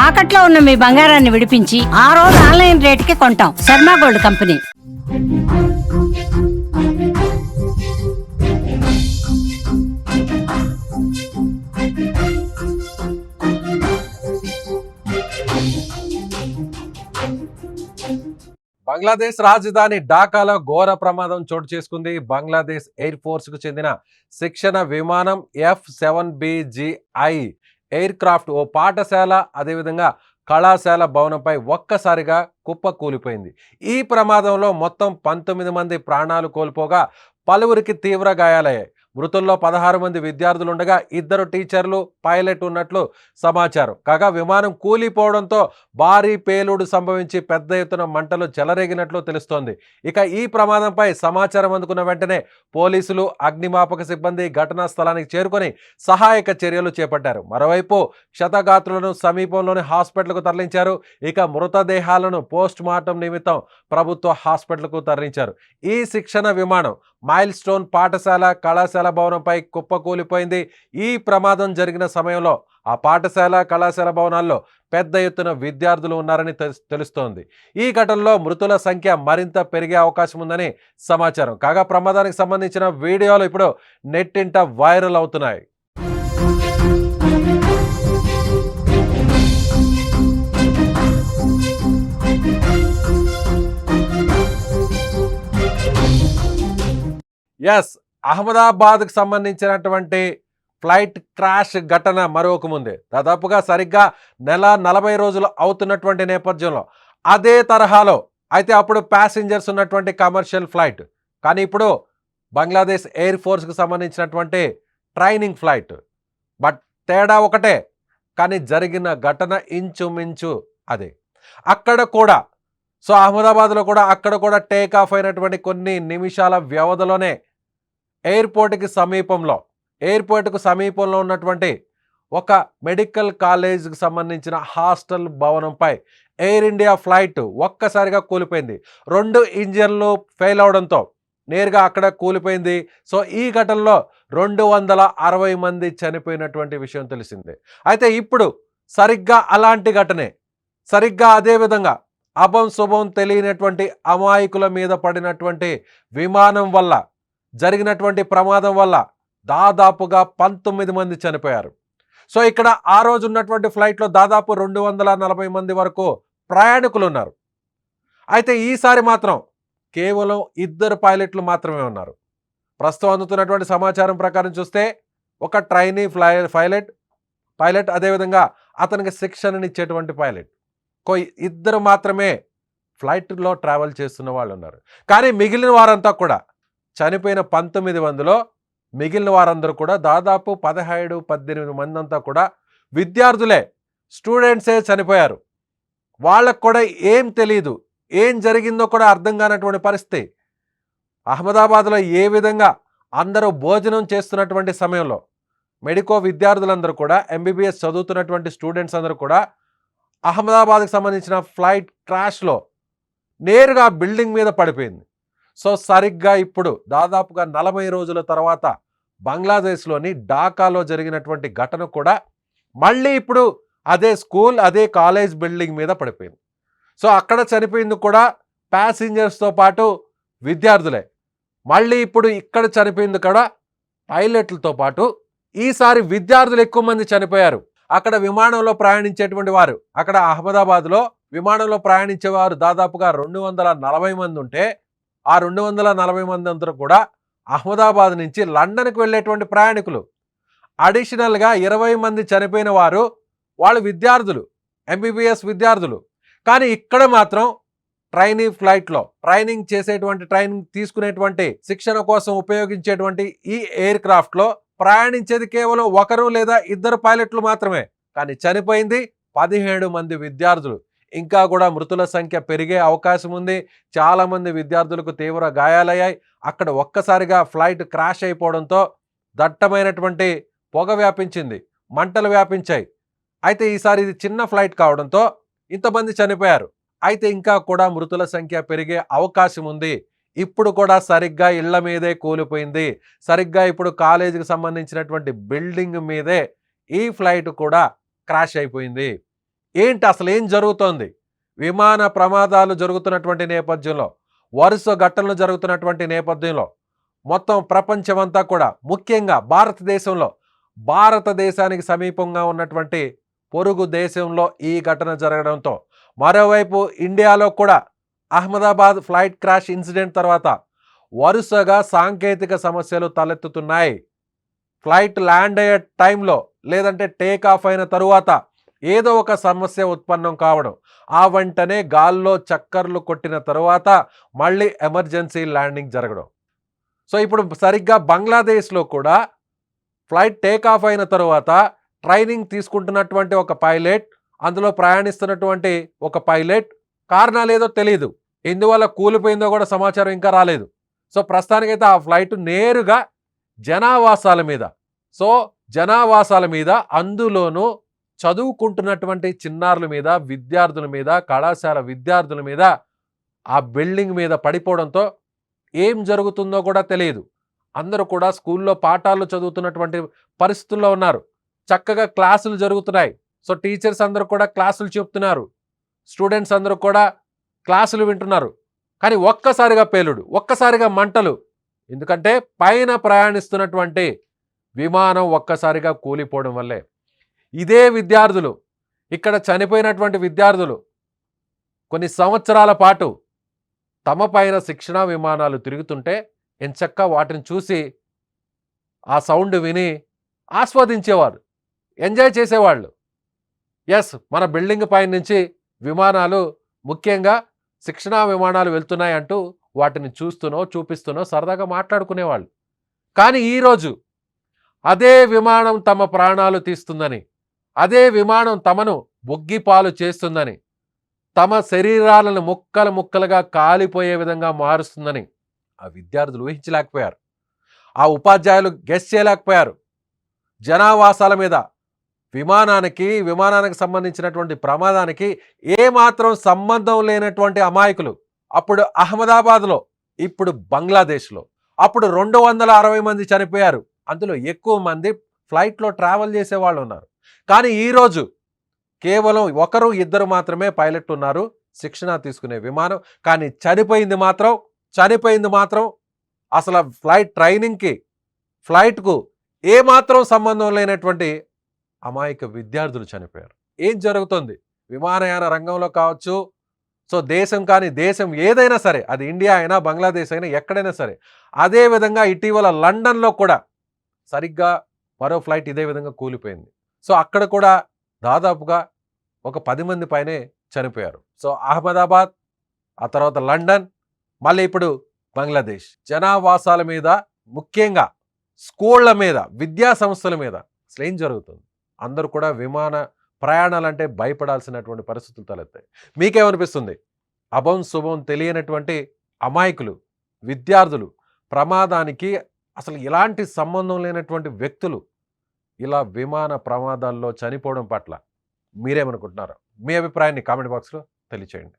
తాకట్లో ఉన్న మీ బంగారాన్ని విడిపించి ఆ రోజు ఆన్లైన్ రేటుకి కొంటాం. Sharma gold company. బంగ్లాదేశ్ రాజధాని ఢాకాలో ఘోర ప్రమాదం చోటు చేసుకుంది. బంగ్లాదేశ్ ఎయిర్ ఫోర్స్ కు చెందిన శిక్షణ విమానం F-7BGI ఎయిర్ క్రాఫ్ట్ ఓ పాఠశాల అదేవిధంగా కళాశాల భవనంపై ఒక్కసారిగా కుప్ప కూలిపోయింది. ఈ ప్రమాదంలో మొత్తం 19 మంది ప్రాణాలు కోల్పోగా పలువురికి తీవ్ర గాయాలయ్యాయి. మృతుల్లో 16 మంది విద్యార్థులు ఉండగా 2 టీచర్లు, పైలట్ ఉన్నట్లు సమాచారం. కాగా విమానం కూలిపోవడంతో భారీ పేలుడు సంభవించి పెద్ద ఎత్తున మంటలు చెలరేగినట్లు తెలుస్తోంది. ఇక ఈ ప్రమాదంపై సమాచారం అందుకున్న వెంటనే పోలీసులు, అగ్నిమాపక సిబ్బంది ఘటనా స్థలానికి చేరుకొని సహాయక చర్యలు చేపట్టారు. మరోవైపు క్షతగాత్రులను సమీపంలోని హాస్పిటల్కు తరలించారు. ఇక మృతదేహాలను పోస్ట్ మార్టం నిమిత్తం ప్రభుత్వ హాస్పిటల్కు తరలించారు. ఈ శిక్షణ విమానం మైల్ స్టోన్ పాఠశాల కళాశాల భవనంపై కుప్పకూలిపోయింది. ఈ ప్రమాదం జరిగిన సమయంలో ఆ పాఠశాల కళాశాల భవనాల్లో పెద్ద ఎత్తున విద్యార్థులు ఉన్నారని తెలుస్తోంది. ఈ ఘటనలో మృతుల సంఖ్య మరింత పెరిగే అవకాశం ఉందని సమాచారం. కాగా ప్రమాదానికి సంబంధించిన వీడియోలు ఇప్పుడు నెట్టింట వైరల్ అవుతున్నాయి. ఎస్, అహ్మదాబాద్కు సంబంధించినటువంటి ఫ్లైట్ క్రాష్ ఘటన మరొక ముందే దాదాపుగా సరిగ్గా నెల 40 రోజులు అవుతున్నటువంటి నేపథ్యంలో అదే తరహాలో అయితే అప్పుడు ప్యాసింజర్స్ ఉన్నటువంటి కమర్షియల్ ఫ్లైట్, కానీ ఇప్పుడు బంగ్లాదేశ్ ఎయిర్ ఫోర్స్కి సంబంధించినటువంటి ట్రైనింగ్ ఫ్లైట్. బట్ తేడా ఒకటే, కానీ జరిగిన ఘటన ఇంచుమించు అదే. అక్కడ కూడా అహ్మదాబాద్లో కూడా అక్కడ కూడా టేక్ ఆఫ్ అయినటువంటి కొన్ని నిమిషాల వ్యవధిలోనే ఎయిర్పోర్ట్కు సమీపంలో ఉన్నటువంటి ఒక మెడికల్ కాలేజ్కి సంబంధించిన హాస్టల్ భవనంపై ఎయిర్ ఇండియా ఫ్లైట్ ఒక్కసారిగా కూలిపోయింది. 2 ఇంజన్లు ఫెయిల్ అవడంతో నేరుగా అక్కడ కూలిపోయింది. ఈ ఘటనలో 260 మంది చనిపోయినటువంటి విషయం తెలిసిందే. అయితే ఇప్పుడు సరిగ్గా అలాంటి ఘటనే, సరిగ్గా అదే విధంగా అభం శుభం తెలియనటువంటి అమాయకుల మీద పడినటువంటి విమానం వల్ల జరిగినటువంటి ప్రమాదం వల్ల దాదాపుగా 19 మంది చనిపోయారు. ఇక్కడ ఆ రోజు ఉన్నటువంటి ఫ్లైట్లో దాదాపు 240 మంది వరకు ప్రయాణికులు ఉన్నారు. అయితే ఈసారి మాత్రం కేవలం 2 పైలట్లు మాత్రమే ఉన్నారు. ప్రస్తుతం అందుతున్నటువంటి సమాచారం ప్రకారం చూస్తే ఒక ట్రైనీ పైలట్ అదేవిధంగా అతనికి శిక్షణనిచ్చేటువంటి పైలట్, 2 మాత్రమే ఫ్లైట్లో ట్రావెల్ చేస్తున్న వాళ్ళు ఉన్నారు. కానీ మిగిలిన వారంతా కూడా చనిపోయిన 19 మందిలో మిగిలిన వారందరూ కూడా దాదాపు 17-18 మంది అంతా కూడా విద్యార్థులే, స్టూడెంట్సే చనిపోయారు. వాళ్ళకు కూడా ఏం తెలియదు, ఏం జరిగిందో కూడా అర్థం కానటువంటి పరిస్థితి. అహ్మదాబాద్లో ఏ విధంగా అందరూ భోజనం చేస్తున్నటువంటి సమయంలో మెడికో విద్యార్థులందరూ కూడా, MBBS చదువుతున్నటువంటి స్టూడెంట్స్ అందరూ కూడా అహ్మదాబాద్కి సంబంధించిన ఫ్లైట్ క్రాష్లో నేరుగా బిల్డింగ్ మీద పడిపోయింది. సరిగ్గా ఇప్పుడు దాదాపుగా 40 రోజుల తర్వాత బంగ్లాదేశ్లోని ఢాకాలో జరిగినటువంటి ఘటన కూడా మళ్ళీ ఇప్పుడు అదే స్కూల్, అదే కాలేజ్ బిల్డింగ్ మీద పడిపోయింది. అక్కడ చనిపోయింది కూడా ప్యాసింజర్స్తో పాటు విద్యార్థులే. మళ్ళీ ఇప్పుడు ఇక్కడ చనిపోయింది కూడా పైలట్లతో పాటు ఈసారి విద్యార్థులు ఎక్కువ మంది చనిపోయారు. అక్కడ విమానంలో ప్రయాణించేటువంటి వారు, అక్కడ అహ్మదాబాద్లో విమానంలో ప్రయాణించేవారు దాదాపుగా 240 మంది ఉంటే ఆ 240 మంది అందరూ కూడా అహ్మదాబాద్ నుంచి లండన్కి వెళ్ళేటువంటి ప్రయాణికులు. అడిషనల్గా 20 మంది చనిపోయిన వారు వాళ్ళు విద్యార్థులు, MBBS విద్యార్థులు. కానీ ఇక్కడ మాత్రం ట్రైనింగ్ ఫ్లైట్లో ట్రైనింగ్ తీసుకునేటువంటి శిక్షణ కోసం ఉపయోగించేటువంటి ఈ ఎయిర్ క్రాఫ్ట్లో ప్రయాణించేది కేవలం 1 లేదా 2 పైలట్లు మాత్రమే. కానీ చనిపోయింది 17 మంది విద్యార్థులు. ఇంకా కూడా మృతుల సంఖ్య పెరిగే అవకాశం ఉంది. చాలామంది విద్యార్థులకు తీవ్ర గాయాలయ్యాయి. అక్కడ ఒక్కసారిగా ఫ్లైట్ క్రాష్ అయిపోవడంతో దట్టమైనటువంటి పొగ వ్యాపించింది, మంటలు వ్యాపించాయి. అయితే ఈసారి ఇది చిన్న ఫ్లైట్ కావడంతో ఇంతమంది చనిపోయారు. అయితే ఇంకా కూడా మృతుల సంఖ్య పెరిగే అవకాశం ఉంది. ఇప్పుడు కూడా సరిగ్గా ఇళ్ల మీదే కూలిపోయింది. సరిగ్గా ఇప్పుడు కాలేజీకి సంబంధించినటువంటి బిల్డింగ్ మీదే ఈ ఫ్లైట్ కూడా క్రాష్ అయిపోయింది. ఏంటి అసలు ఏం జరుగుతోంది? విమాన ప్రమాదాలు జరుగుతున్నటువంటి నేపథ్యంలో, వరుస ఘటనలు జరుగుతున్నటువంటి నేపథ్యంలో మొత్తం ప్రపంచమంతా కూడా, ముఖ్యంగా భారతదేశానికి సమీపంగా ఉన్నటువంటి పొరుగు దేశంలో ఈ ఘటన జరగడంతో, మరోవైపు ఇండియాలో కూడా అహ్మదాబాద్ ఫ్లైట్ క్రాష్ ఇన్సిడెంట్ తర్వాత వరుసగా సాంకేతిక సమస్యలు తలెత్తుతున్నాయి. ఫ్లైట్ ల్యాండ్ అయ్యే టైంలో లేదంటే టేక్ ఆఫ్ అయిన తరువాత ఏదో ఒక సమస్య ఉత్పన్నం కావడం, ఆ వెంటనే గాల్లో చక్కర్లు కొట్టిన తరువాత మళ్ళీ ఎమర్జెన్సీ ల్యాండింగ్ జరగడం. సో ఇప్పుడు సరిగ్గా బంగ్లాదేశ్లో కూడా ఫ్లైట్ టేక్ ఆఫ్ అయిన తరువాత ట్రైనింగ్ తీసుకుంటున్నటువంటి ఒక పైలట్, అందులో ప్రయాణిస్తున్నటువంటి ఒక పైలట్, కారణాలు ఏదో తెలియదు, ఎందువల్ల కూలిపోయిందో కూడా సమాచారం ఇంకా రాలేదు. సో ప్రస్తుతానికైతే ఆ ఫ్లైట్ నేరుగా జనావాసాల మీద, అందులోనూ చదువుకుంటున్నటువంటి చిన్నారుల మీద, విద్యార్థుల మీద, కళాశాల విద్యార్థుల మీద, ఆ బిల్డింగ్ మీద పడిపోవడంతో ఏం జరుగుతుందో కూడా తెలియదు. అందరూ కూడా స్కూల్లో పాఠాలు చదువుతున్నటువంటి పరిస్థితుల్లో ఉన్నారు. చక్కగా క్లాసులు జరుగుతున్నాయి. సో టీచర్స్ అందరూ కూడా క్లాసులు చెప్తున్నారు, స్టూడెంట్స్ అందరూ కూడా క్లాసులు వింటున్నారు. కానీ ఒక్కసారిగా పేలుడు, ఒక్కసారిగా మంటలు. ఎందుకంటే పైన ప్రయాణిస్తున్నటువంటి విమానం ఒక్కసారిగా కూలిపోవడం వల్లే. ఇదే విద్యార్థులు, ఇక్కడ చనిపోయినటువంటి విద్యార్థులు కొన్ని సంవత్సరాల పాటు తమ పైన శిక్షణా విమానాలు తిరుగుతుంటే ఎంచక్కా వాటిని చూసి ఆ సౌండ్ విని ఆస్వాదించేవారు, ఎంజాయ్ చేసేవాళ్ళు. ఎస్, మన బిల్డింగ్ పైన నుంచి విమానాలు, ముఖ్యంగా శిక్షణా విమానాలు వెళ్తున్నాయి అంటూ వాటిని చూపిస్తూనో సరదాగా మాట్లాడుకునేవాళ్ళు. కానీ ఈరోజు అదే విమానం తమ ప్రాణాలు తీస్తుందని, అదే విమానం తమను బొగ్గిపాలు చేస్తుందని, తమ శరీరాలను ముక్కలు ముక్కలుగా కాలిపోయే విధంగా మారుస్తుందని ఆ విద్యార్థులు ఊహించలేకపోయారు. ఆ ఉపాధ్యాయులు గెస్ చేయలేకపోయారు. జనావాసాల మీద విమానానికి సంబంధించినటువంటి ప్రమాదానికి ఏమాత్రం సంబంధం లేనటువంటి అమాయకులు అప్పుడు అహ్మదాబాద్లో, ఇప్పుడు బంగ్లాదేశ్లో. అప్పుడు 260 మంది చనిపోయారు. అందులో ఎక్కువ మంది ఫ్లైట్లో ట్రావెల్ చేసే వాళ్ళు ఉన్నారు. కానీ ఈరోజు కేవలం 1-2 మాత్రమే పైలట్ ఉన్నారు, శిక్షణ తీసుకునే విమానం. కానీ చనిపోయింది మాత్రం అసలు ఫ్లైట్కు ఏమాత్రం సంబంధం లేనటువంటి అమాయక విద్యార్థులు చనిపోయారు. ఏం జరుగుతుంది విమానయాన రంగంలో కావచ్చు, సో దేశం ఏదైనా సరే, అది ఇండియా అయినా బంగ్లాదేశ్ అయినా ఎక్కడైనా సరే. అదే విధంగా ఇటీవల లండన్లో కూడా సరిగ్గా మరో ఫ్లైట్ ఇదే విధంగా కూలిపోయింది. సో అక్కడ కూడా దాదాపుగా ఒక 10 మంది పైనే చనిపోయారు. సో అహ్మదాబాద్, ఆ తర్వాత లండన్, మళ్ళీ ఇప్పుడు బంగ్లాదేశ్. జనావాసాల మీద, ముఖ్యంగా స్కూళ్ల మీద, విద్యా సంస్థల మీద అసలు ఏం జరుగుతుంది? అందరూ కూడా విమాన ప్రయాణాలంటే భయపడాల్సినటువంటి పరిస్థితులు తలెత్తాయి. మీకేమనిపిస్తుంది? అభం శుభం తెలియనటువంటి అమాయకులు, విద్యార్థులు, ప్రమాదానికి అసలు ఎలాంటి సంబంధం లేనటువంటి వ్యక్తులు ఇలా విమాన ప్రమాదాల్లో చనిపోవడం పట్ల మీరేమనుకుంటున్నారు? మీ అభిప్రాయాన్ని కామెంట్ బాక్స్లో తెలియచేయండి.